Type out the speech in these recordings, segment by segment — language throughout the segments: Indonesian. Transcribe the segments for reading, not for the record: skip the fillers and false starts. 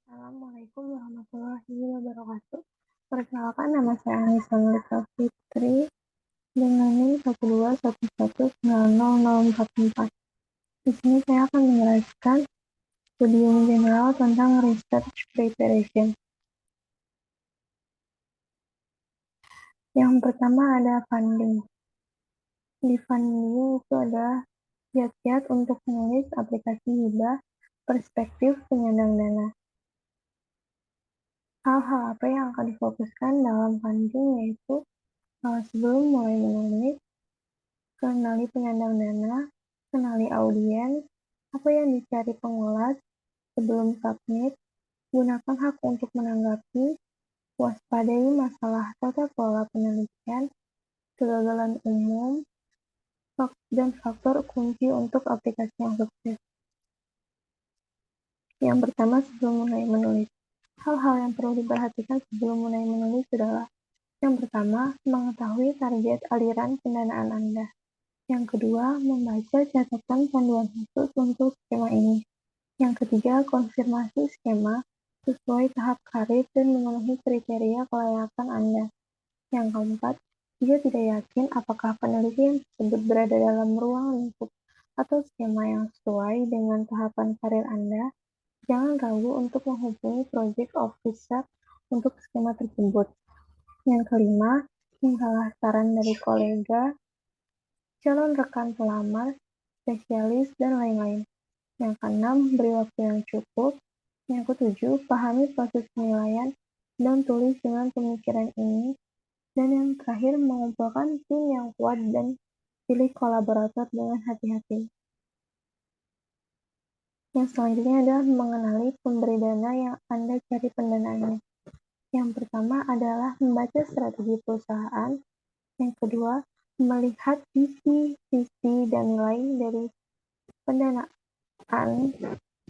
Assalamualaikum warahmatullahi wabarakatuh. Perkenalkan, nama saya Anissa Nurika Fitri dengan NIM 121119004. Di sini saya akan menjelaskan studium general tentang research preparation. Yang pertama ada funding. Di funding itu ada kiat-kiat untuk menulis aplikasi hibah perspektif penyandang dana. Hal-hal apa yang akan difokuskan dalam funding yaitu sebelum mulai menulis, kenali penyandang dana, kenali audiens, apa yang dicari pengulas, sebelum submit, gunakan hak untuk menanggapi, waspadai masalah tata kelola penelitian, kegagalan umum, dan faktor kunci untuk aplikasi yang sukses. Yang pertama, sebelum mulai menulis. Hal-hal yang perlu diperhatikan sebelum mulai menulis adalah yang pertama, mengetahui target aliran pendanaan Anda. Yang kedua, membaca catatan panduan khusus untuk skema ini. Yang ketiga, konfirmasi skema sesuai tahap karir dan memenuhi kriteria kelayakan Anda. Yang keempat, jika tidak yakin apakah penelitian tersebut berada dalam ruang lingkup atau skema yang sesuai dengan tahapan karir Anda, jangan ragu untuk menghubungi project officer untuk skema tersebut. Yang kelima, mintalah saran dari kolega, calon rekan pelamar, spesialis, dan lain-lain. Yang keenam, beri waktu yang cukup. Yang ketujuh, pahami proses penilaian dan tulis dengan pemikiran ini. Dan yang terakhir, mengumpulkan tim yang kuat dan pilih kolaborator dengan hati-hati. Yang selanjutnya adalah mengenali pemberi dana yang Anda cari pendanaannya. Yang pertama adalah membaca strategi perusahaan. Yang kedua, melihat visi dan nilai dari pendanaan.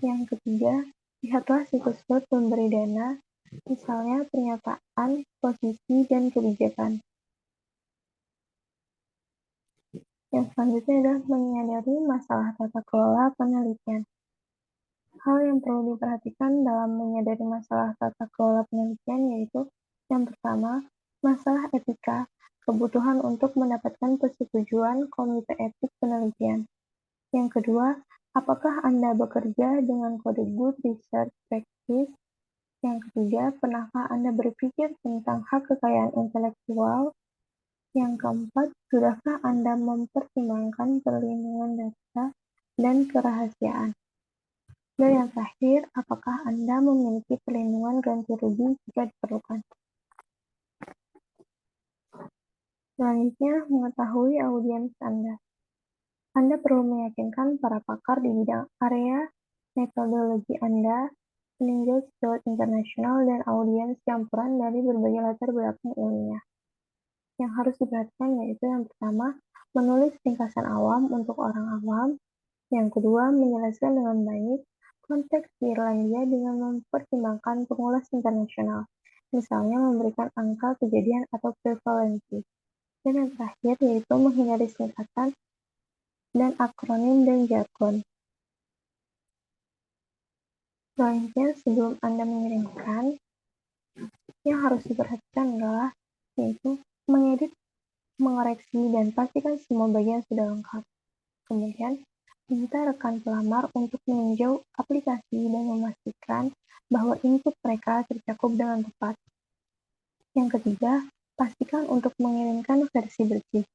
Yang ketiga, lihatlah situs web pemberi dana, misalnya pernyataan, posisi, dan kebijakan. Yang selanjutnya adalah menyadari masalah tata kelola penelitian. Hal yang perlu diperhatikan dalam menyadari masalah tata kelola penelitian yaitu yang pertama, masalah etika, kebutuhan untuk mendapatkan persetujuan komite etik penelitian. Yang kedua, apakah Anda bekerja dengan kode Good Research Practice? Yang ketiga, pernahkah Anda berpikir tentang hak kekayaan intelektual? Yang keempat, sudahkah Anda mempertimbangkan perlindungan data dan kerahasiaan? Dan yang terakhir, apakah Anda memiliki perlindungan ganti rugi jika diperlukan? Selanjutnya, mengetahui audiens Anda. Anda perlu meyakinkan para pakar di bidang area metodologi Anda, peninjau sejawat internasional, dan audiens campuran dari berbagai latar belakang ilmiah. Yang harus diperhatikan yaitu yang pertama, menulis ringkasan awam untuk orang awam. Yang kedua, menjelaskan dengan baik konteks di Irlandia dengan mempertimbangkan pengulas internasional, misalnya memberikan angka kejadian atau prevalensi. Dan yang terakhir yaitu menghindari singkatan dan akronim dan jargon. Selanjutnya, sebelum Anda mengirimkan, yang harus diperhatikan adalah yaitu mengedit, mengoreksi, dan pastikan semua bagian sudah lengkap. Kemudian, minta rekan pelamar untuk meninjau aplikasi dan memastikan bahwa input mereka tercakup dengan tepat. Yang ketiga, pastikan untuk mengirimkan versi bersih.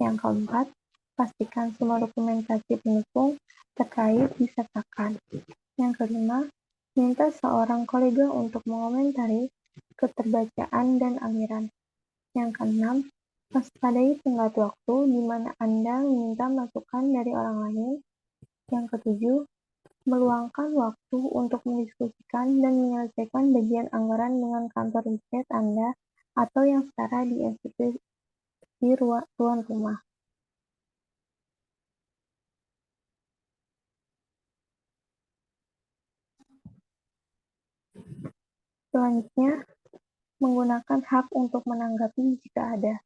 Yang keempat, pastikan semua dokumentasi pendukung terkait disertakan. Yang kelima, minta seorang kolega untuk mengomentari keterbacaan dan aliran. Yang keenam, waspadai tenggat waktu di mana Anda meminta masukan dari orang lain. Yang ketujuh, meluangkan waktu untuk mendiskusikan dan menyelesaikan bagian anggaran dengan kantor riset Anda atau yang setara di institusi tuan rumah. Selanjutnya, menggunakan hak untuk menanggapi jika ada.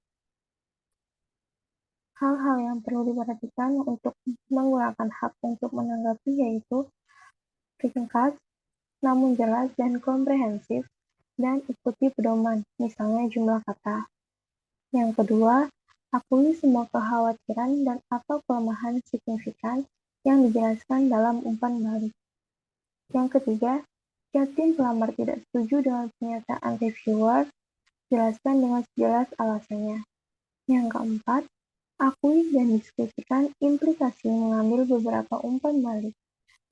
Hal-hal yang perlu diperhatikan untuk menggunakan hak untuk menanggapi yaitu ringkas, namun jelas dan komprehensif, dan ikuti pedoman, misalnya jumlah kata. Yang kedua, akui semua kekhawatiran dan atau kelemahan signifikan yang dijelaskan dalam umpan balik. Yang ketiga, jika tim pelamar tidak setuju dengan pernyataan reviewer, jelaskan dengan sejelas alasannya. Yang keempat, akui dan diskusikan implikasi mengambil beberapa umpan balik.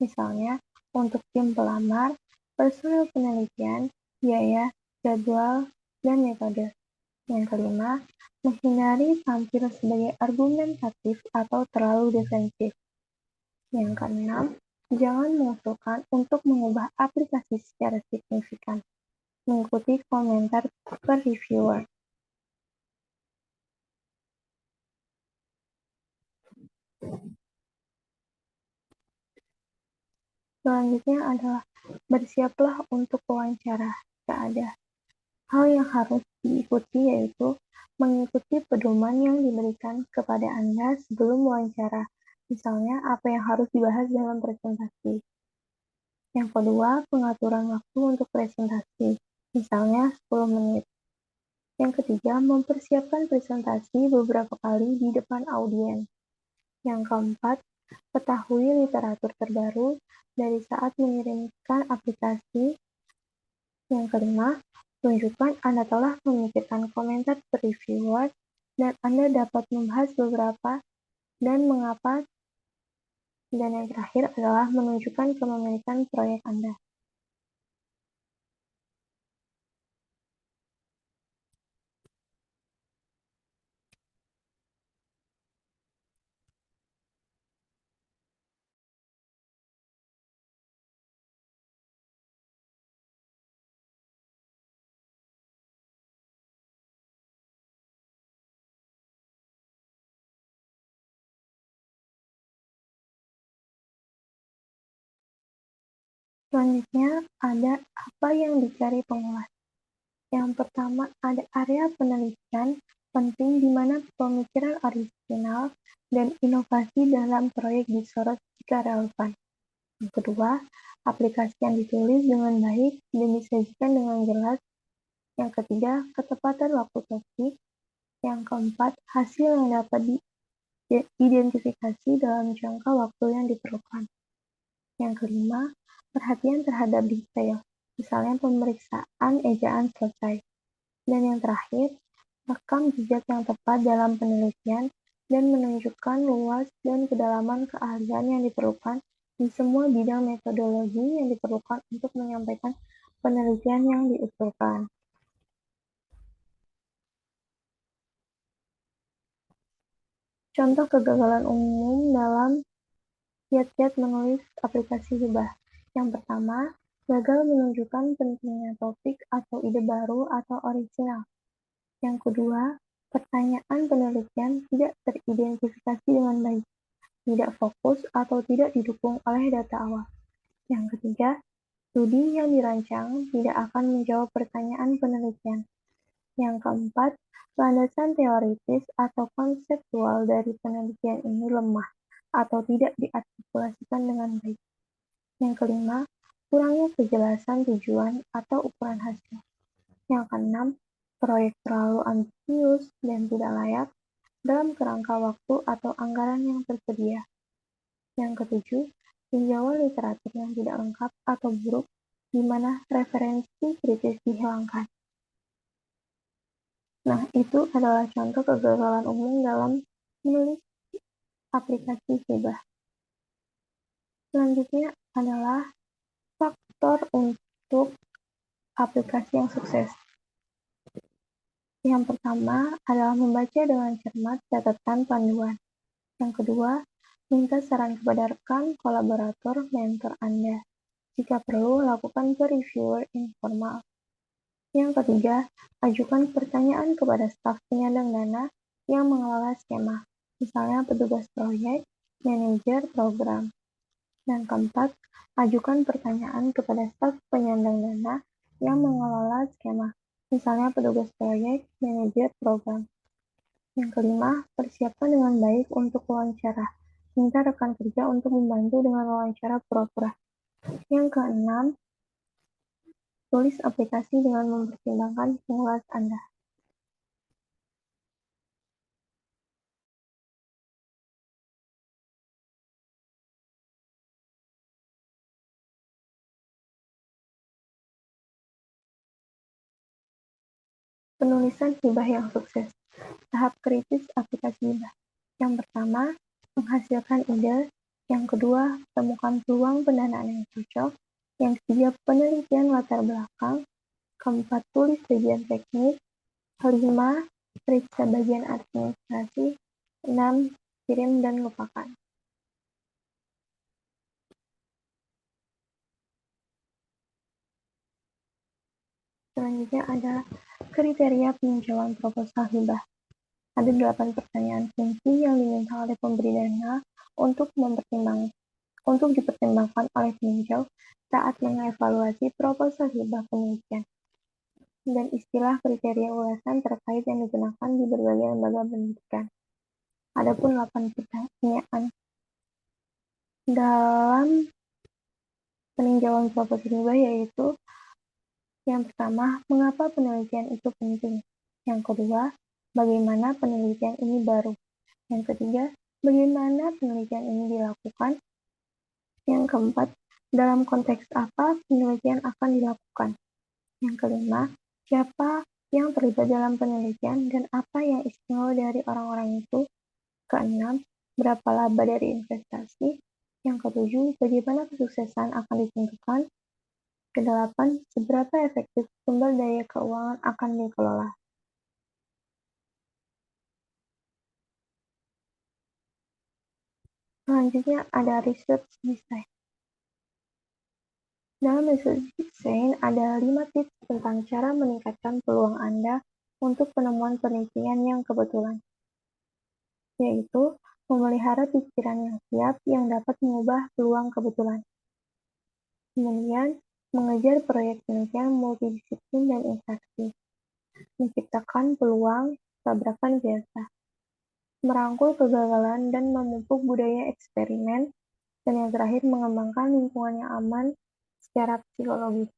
Misalnya, untuk tim pelamar, personel penelitian, biaya, jadwal, dan metode. Yang kelima, menghindari tampil sebagai argumentatif atau terlalu defensif. Yang keenam, jangan mengusulkan untuk mengubah aplikasi secara signifikan. Mengikuti komentar per reviewer. Selanjutnya adalah bersiaplah untuk wawancara jika ada. Hal yang harus diikuti yaitu mengikuti pedoman yang diberikan kepada Anda sebelum wawancara. Misalnya, apa yang harus dibahas dalam presentasi. Yang kedua, pengaturan waktu untuk presentasi. Misalnya, 10 menit. Yang ketiga, mempersiapkan presentasi beberapa kali di depan audiens. Yang keempat, ketahui literatur terbaru dari saat mengirimkan aplikasi. Yang kelima, tunjukkan Anda telah memikirkan komentar per reviewer dan Anda dapat membahas beberapa dan mengapa. Dan yang terakhir adalah menunjukkan kepemilikan proyek Anda. Selanjutnya ada apa yang dicari pengulas. Yang pertama ada area penelitian penting di mana pemikiran original dan inovasi dalam proyek disorot jika relevan. Yang kedua, aplikasi yang ditulis dengan baik dan disajikan dengan jelas. Yang ketiga, ketepatan waktu topik. Yang keempat, hasil yang dapat diidentifikasi dalam jangka waktu yang diperlukan. Yang kelima, perhatian terhadap detail, misalnya pemeriksaan ejaan selesai. Dan yang terakhir, rekam jejak yang tepat dalam penelitian dan menunjukkan luas dan kedalaman keahlian yang diperlukan di semua bidang metodologi yang diperlukan untuk menyampaikan penelitian yang diusulkan. Contoh kegagalan umum dalam kiat-kiat menulis aplikasi hibah. Yang pertama, gagal menunjukkan pentingnya topik atau ide baru atau original. Yang kedua, pertanyaan penelitian tidak teridentifikasi dengan baik, tidak fokus atau tidak didukung oleh data awal. Yang ketiga, studi yang dirancang tidak akan menjawab pertanyaan penelitian. Yang keempat, landasan teoritis atau konseptual dari penelitian ini lemah atau tidak diartikulasikan dengan baik. Yang kelima, kurangnya kejelasan tujuan atau ukuran hasil. Yang keenam, proyek terlalu ambisius dan tidak layak dalam kerangka waktu atau anggaran yang tersedia. Yang ketujuh, tinjauan literatur yang tidak lengkap atau buruk, di mana referensi kritis dihilangkan. Nah, itu adalah contoh kegagalan umum dalam menulis aplikasi hibah. Selanjutnya adalah faktor untuk aplikasi yang sukses. Yang pertama adalah membaca dengan cermat catatan panduan. Yang kedua, minta saran kepada rekan, kolaborator, mentor Anda. Jika perlu, lakukan peer reviewer informal. Yang ketiga, ajukan pertanyaan kepada staf penyandang dana yang mengelola skema, misalnya petugas proyek, manajer program. Yang keempat, ajukan pertanyaan kepada staf penyandang dana yang mengelola skema, misalnya petugas proyek, manajer program. Yang kelima, persiapkan dengan baik untuk wawancara. Minta rekan kerja untuk membantu dengan wawancara pura-pura. Yang keenam, Tulis aplikasi dengan mempertimbangkan pengulas Anda. Penulisan hibah yang sukses. Tahap kritis aplikasi hibah. Yang pertama, menghasilkan ide. Yang kedua, temukan peluang pendanaan yang cocok. Yang ketiga, penelitian latar belakang. Keempat, tulis bagian teknis. Kelima, periksa bagian administrasi. Enam, kirim dan lupakan. Selanjutnya ada kriteria peninjauan proposal hibah. Ada 8 pertanyaan kunci yang diminta oleh pemberi dana untuk dipertimbangkan oleh peninjau saat mengevaluasi proposal hibah penelitian, dan istilah kriteria ulasan terkait yang digunakan di berbagai lembaga pendidikan. Adapun 8 pertanyaan dalam peninjauan proposal hibah yaitu: yang pertama, mengapa penelitian itu penting? Yang kedua, bagaimana penelitian ini baru? Yang ketiga, bagaimana penelitian ini dilakukan? Yang keempat, dalam konteks apa penelitian akan dilakukan? Yang kelima, siapa yang terlibat dalam penelitian dan apa yang istimewa dari orang-orang itu? Keenam, berapa laba dari investasi? Yang ketujuh, bagaimana kesuksesan akan ditentukan? Kedelapan, seberapa efektif sumber daya keuangan akan dikelola? Selanjutnya ada research design. Dalam research design ada 5 tips tentang cara meningkatkan peluang Anda untuk penemuan penelitian yang kebetulan, yaitu memelihara pikiran yang siap yang dapat mengubah peluang kebetulan. Kemudian, mengejar proyek penelitian multidisiplin dan interaksi, menciptakan peluang tabrakan biasa, merangkul kegagalan dan memupuk budaya eksperimen, dan yang terakhir mengembangkan lingkungan yang aman secara psikologis.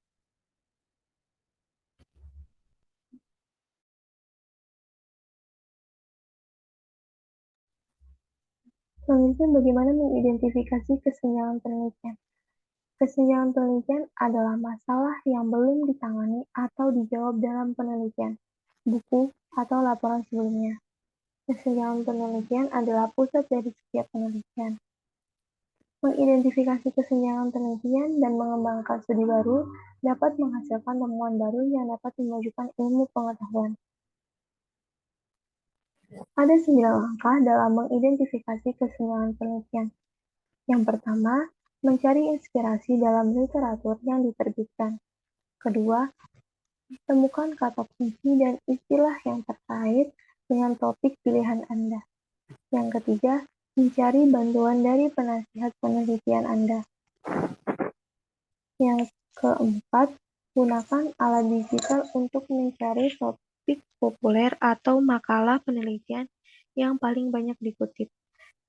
Selanjutnya, bagaimana mengidentifikasi kesenjangan penelitian? Kesenjangan penelitian adalah masalah yang belum ditangani atau dijawab dalam penelitian, buku, atau laporan sebelumnya. Kesenjangan penelitian adalah pusat dari setiap penelitian. Mengidentifikasi kesenjangan penelitian dan mengembangkan studi baru dapat menghasilkan temuan baru yang dapat memajukan ilmu pengetahuan. Ada 9 langkah dalam mengidentifikasi kesenjangan penelitian. Yang pertama, mencari inspirasi dalam literatur yang diterbitkan. Kedua, temukan kata kunci dan istilah yang terkait dengan topik pilihan Anda. Yang ketiga, mencari bantuan dari penasihat penelitian Anda. Yang keempat, gunakan alat digital untuk mencari topik populer atau makalah penelitian yang paling banyak dikutip.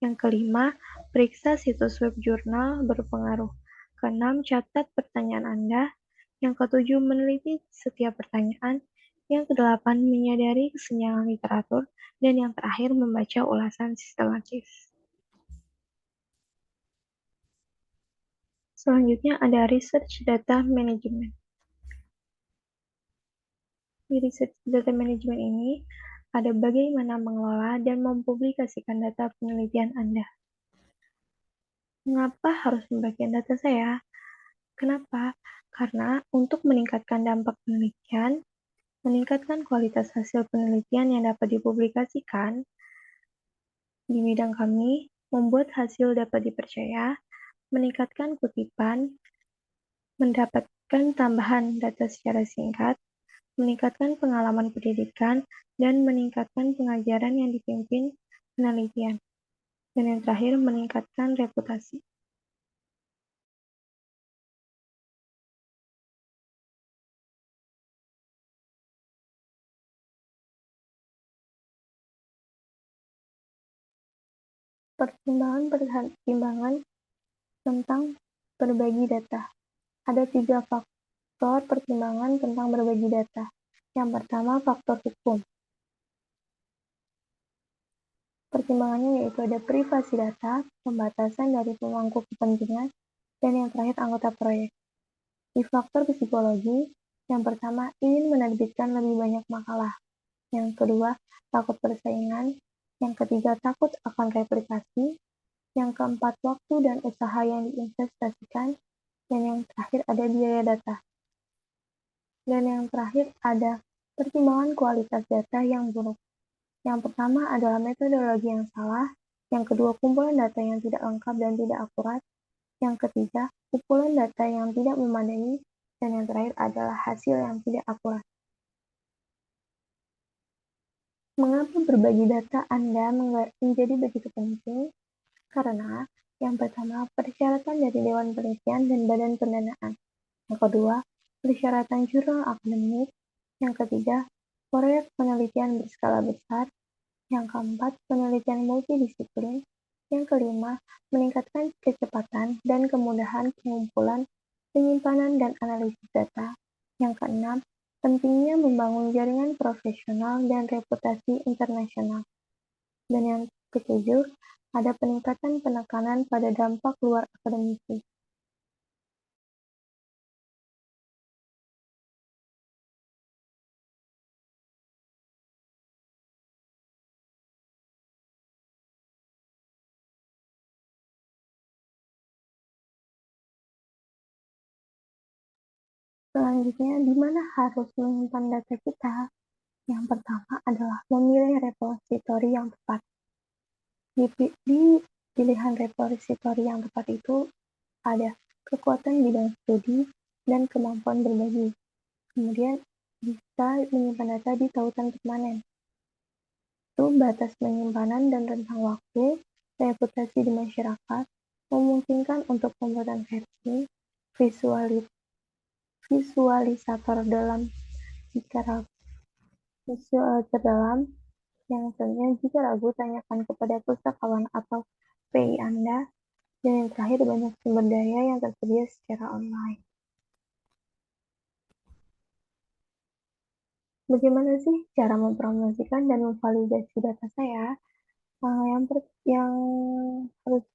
Yang kelima, periksa situs web jurnal berpengaruh. Keenam, catat pertanyaan Anda. Yang ketujuh, meneliti setiap pertanyaan. Yang kedelapan, menyadari kesenjangan literatur. Dan yang terakhir, membaca ulasan sistematis. Selanjutnya ada research data management. Di research data management ini, ada bagaimana mengelola dan mempublikasikan data penelitian Anda. Mengapa harus membagikan data saya? Kenapa? Karena untuk meningkatkan dampak penelitian, meningkatkan kualitas hasil penelitian yang dapat dipublikasikan di bidang kami, membuat hasil dapat dipercaya, meningkatkan kutipan, mendapatkan tambahan data secara singkat, meningkatkan pengalaman pendidikan, dan meningkatkan pengajaran yang dipimpin penelitian. Dan yang terakhir, meningkatkan reputasi. Pertimbangan-pertimbangan tentang berbagi data. Ada 3 faktor faktor pertimbangan tentang berbagi data. Yang pertama, faktor hukum. Pertimbangannya yaitu ada privasi data, pembatasan dari pemangku kepentingan, dan yang terakhir anggota proyek. Di faktor psikologi, yang pertama ingin menerbitkan lebih banyak makalah, yang kedua takut persaingan, yang ketiga takut akan replikasi, yang keempat waktu dan usaha yang diinvestasikan, dan yang terakhir ada biaya data. Dan yang terakhir ada pertimbangan kualitas data yang buruk. Yang pertama adalah metodologi yang salah, yang kedua kumpulan data yang tidak lengkap dan tidak akurat, yang ketiga kumpulan data yang tidak memadai, dan yang terakhir adalah hasil yang tidak akurat. Mengapa berbagi data Anda menjadi begitu penting? Karena yang pertama, persyaratan dari Dewan Penelitian dan Badan Pendanaan. Yang kedua, persyaratan jurnal akademik. Yang ketiga, proyek penelitian berskala besar. Yang keempat, penelitian multidisiplin. Yang kelima, meningkatkan kecepatan dan kemudahan pengumpulan, penyimpanan, dan analisis data. Yang keenam, pentingnya membangun jaringan profesional dan reputasi internasional. Dan yang ketujuh, ada peningkatan penekanan pada dampak luar akademisi. Selanjutnya, di mana harus menyimpan data kita? Yang pertama adalah memilih repositori yang tepat. Di pilihan repositori yang tepat itu ada kekuatan bidang studi dan kemampuan berbagi. Kemudian bisa menyimpan data di tautan permanen. Itu batas penyimpanan dan rentang waktu, reputasi di masyarakat, memungkinkan untuk pembuatan versi, visualisator dalam jika ragu, visualisator dalam yang tentunya jika ragu tanyakan kepada pustakawan atau PI Anda, dan yang terakhir banyak sumber daya yang tersedia secara online. Bagaimana sih cara mempromosikan dan memvalidasi data saya? Yang harus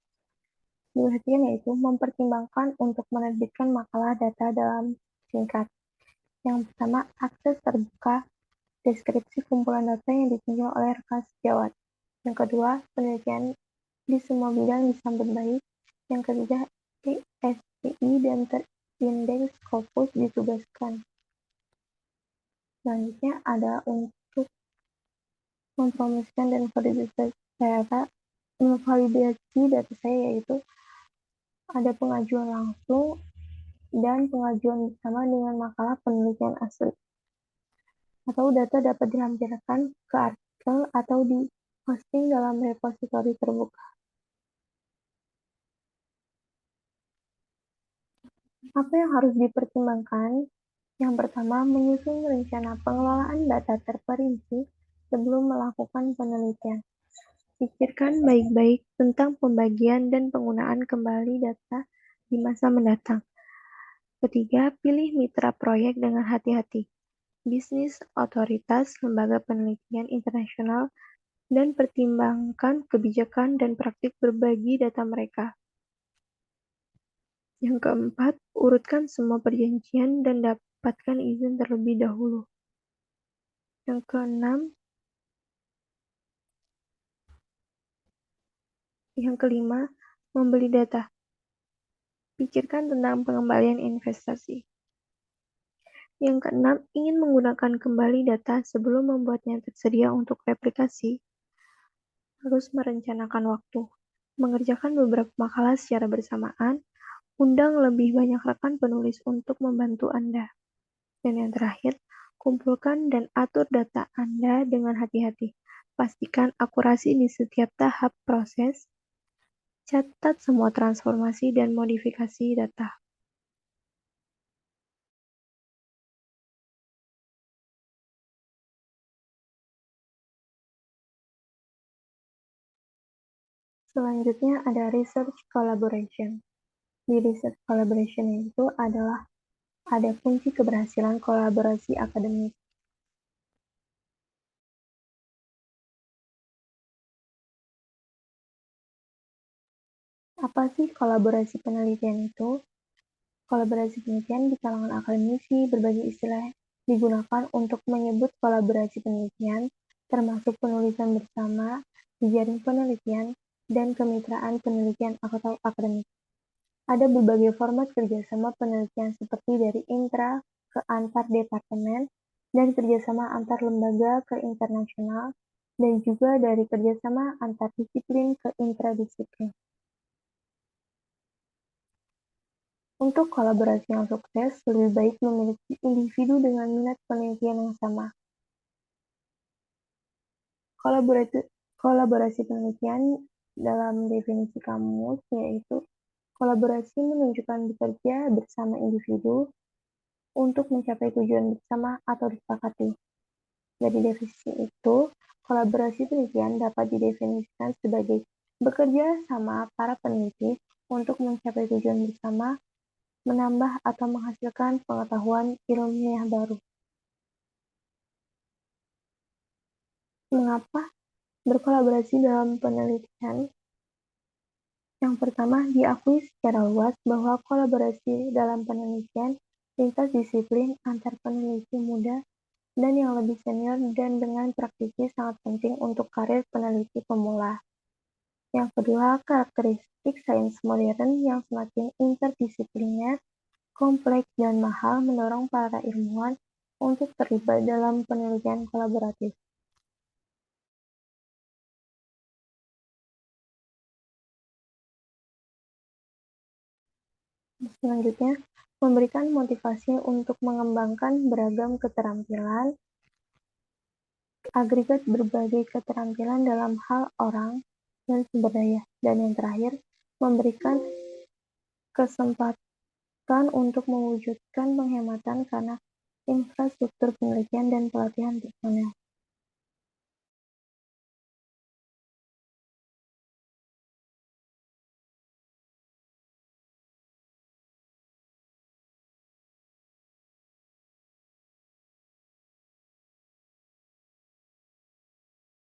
diperhatikan yaitu mempertimbangkan untuk menerbitkan makalah data dalam singkat. Yang pertama, akses terbuka deskripsi kumpulan data yang ditinjau oleh rekan sejawat. Yang kedua, penelitian di semua bidang disambut baik. Yang ketiga, ESPI dan terindeks Scopus ditugaskan. Selanjutnya ada untuk mempromosikan dan memvalidasi data saya yaitu ada pengajuan langsung dan pengajuan bersama dengan makalah penelitian asli. Atau data dapat dilampirkan ke artikel atau di-hosting dalam repositori terbuka. Apa yang harus dipertimbangkan? Yang pertama, menyusun rencana pengelolaan data terperinci sebelum melakukan penelitian. Pikirkan baik-baik tentang pembagian dan penggunaan kembali data di masa mendatang. Ketiga, pilih mitra proyek dengan hati-hati. Bisnis, otoritas, lembaga penelitian internasional, dan pertimbangkan kebijakan dan praktik berbagi data mereka. Yang keempat, urutkan semua perjanjian dan dapatkan izin terlebih dahulu. Yang keenam, yang kelima, membeli data. Pikirkan tentang pengembalian investasi. Yang keenam, ingin menggunakan kembali data sebelum membuatnya tersedia untuk replikasi. Harus merencanakan waktu. Mengerjakan beberapa makalah secara bersamaan. Undang lebih banyak rekan penulis untuk membantu Anda. Dan yang terakhir, kumpulkan dan atur data Anda dengan hati-hati. Pastikan akurasi di setiap tahap proses. Catat semua transformasi dan modifikasi data. Selanjutnya ada research collaboration. Di research collaboration itu adalah ada kunci keberhasilan kolaborasi akademik. Apa sih kolaborasi penelitian itu? Kolaborasi penelitian di kalangan akademisi berbagai istilah digunakan untuk menyebut kolaborasi penelitian, termasuk penulisan bersama, jejaring penelitian, dan kemitraan penelitian atau akademik. Ada berbagai format kerjasama penelitian seperti dari intra ke antar departemen dan kerjasama antar lembaga ke internasional, dan juga dari kerjasama antar disiplin ke intradisiplin. Untuk kolaborasi yang sukses, lebih baik memiliki individu dengan minat penelitian yang sama. Kolaborasi penelitian dalam definisi kamus yaitu kolaborasi menunjukkan bekerja bersama individu untuk mencapai tujuan bersama atau disepakati. Dari definisi itu, kolaborasi penelitian dapat didefinisikan sebagai bekerja sama para peneliti untuk mencapai tujuan bersama, menambah atau menghasilkan pengetahuan ilmiah baru. Mengapa berkolaborasi dalam penelitian? Yang pertama, diakui secara luas bahwa kolaborasi dalam penelitian lintas disiplin antar peneliti muda dan yang lebih senior dan dengan praktisi sangat penting untuk karir peneliti pemula. Yang kedua, karakteristik sains modern yang semakin interdisipliner, kompleks, dan mahal mendorong para ilmuwan untuk terlibat dalam penelitian kolaboratif. Selanjutnya, memberikan motivasi untuk mengembangkan beragam keterampilan, agregat berbagai keterampilan dalam hal orang dan sumber daya. Dan yang terakhir, memberikan kesempatan untuk mewujudkan penghematan karena infrastruktur penelitian dan pelatihan personel.